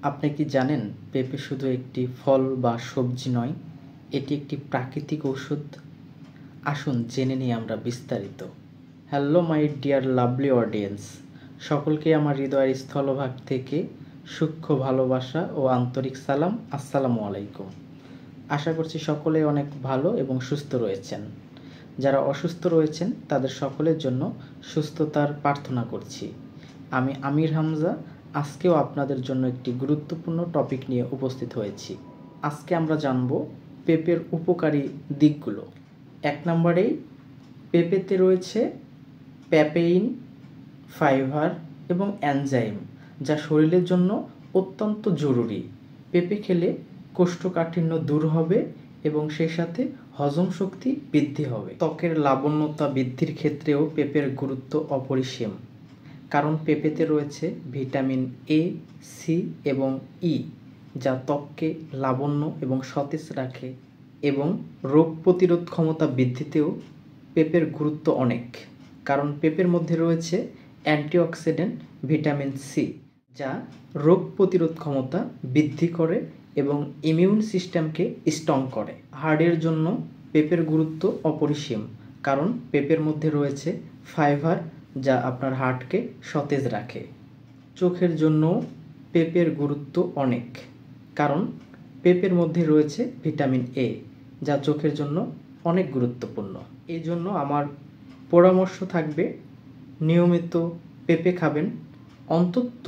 আপনি কি জানেন পেঁপে শুধু একটি ফল বা সবজি নয়, এটি একটি প্রাকৃতিক ঔষধ। আসুন জেনে নিই আমরা বিস্তারিত। Hello my dear lovely audience, সকলকে আমার হৃদয়ের স্থলভাগ থেকে সূক্ষ্ম ভালোবাসা ও আন্তরিক সালাম। আসসালামু আলাইকুম। আশা করছি সকলে অনেক ভালো এবং সুস্থ রয়েছেন। যারা অসুস্থ রয়েছেন তাদের সকলের জন্য সুস্থতার প্রার্থনা করছি। আমি আমির হামজা আজকেও আপনাদের জন্য একটি গুরুত্বপূর্ণ টপিক নিয়ে উপস্থিত হয়েছি। আজকে আমরা জানব পেঁপের উপকারী দিকগুলো। 1 নম্বরেই পেঁপেতে রয়েছে প্যাপেইন, ফাইবার এবং এনজাইম, যা শরীরের জন্য অত্যন্ত জরুরি। পেঁপে খেলে কোষ্ঠকাঠিন্য দূর হবে এবং সেই সাথে হজম শক্তি বৃদ্ধি হবে। ত্বকের লাবণ্যতা বৃদ্ধির ক্ষেত্রেও পেঁপের গুরুত্ব অপরিসীম, কারণ পেঁপেতে রয়েছে ভিটামিন এ, সি এবং ই, যা ত্বককে লাবণ্য এবং সতেজ রাখে। এবং রোগ প্রতিরোধ ক্ষমতা বৃদ্ধিতেও পেঁপের গুরুত্ব অনেক, কারণ পেঁপের মধ্যে রয়েছে অ্যান্টিঅক্সিডেন্ট ভিটামিন সি, যা রোগ প্রতিরোধ ক্ষমতা বৃদ্ধি করে এবং ইমিউন সিস্টেমকে স্ট্রং করে। হার্টের জন্য পেঁপের গুরুত্ব অপরিসীম, কারণ পেঁপের মধ্যে রয়েছে ফাইবার, যা আপনার হার্টকে সতেজ রাখে। চোখের জন্য পেঁপের গুরুত্ব অনেক, কারণ পেঁপের মধ্যে রয়েছে ভিটামিন এ, যা চোখের জন্য অনেক গুরুত্বপূর্ণ। এই জন্য আমার পরামর্শ থাকবে নিয়মিত পেঁপে খাবেন। অন্তত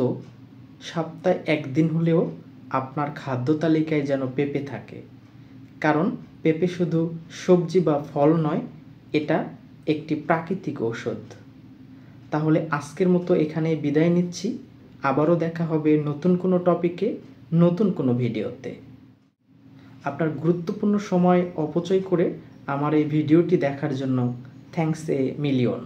সপ্তাহে 1 দিন হলেও আপনার খাদ্য তালিকায় যেন পেঁপে থাকে, কারণ পেঁপে শুধু সবজি বা ফল নয়, এটা একটি প্রাকৃতিক ঔষধ। তাহলে আজকের মতো এখানেই বিদায় নিচ্ছি। আবারও দেখা হবে নতুন কোনো টপিকে, নতুন কোনো ভিডিওতে। আপনার গুরুত্বপূর্ণ সময় অপচয় করে আমার এই ভিডিওটি দেখার জন্য থ্যাঙ্কস এ মিলিয়ন।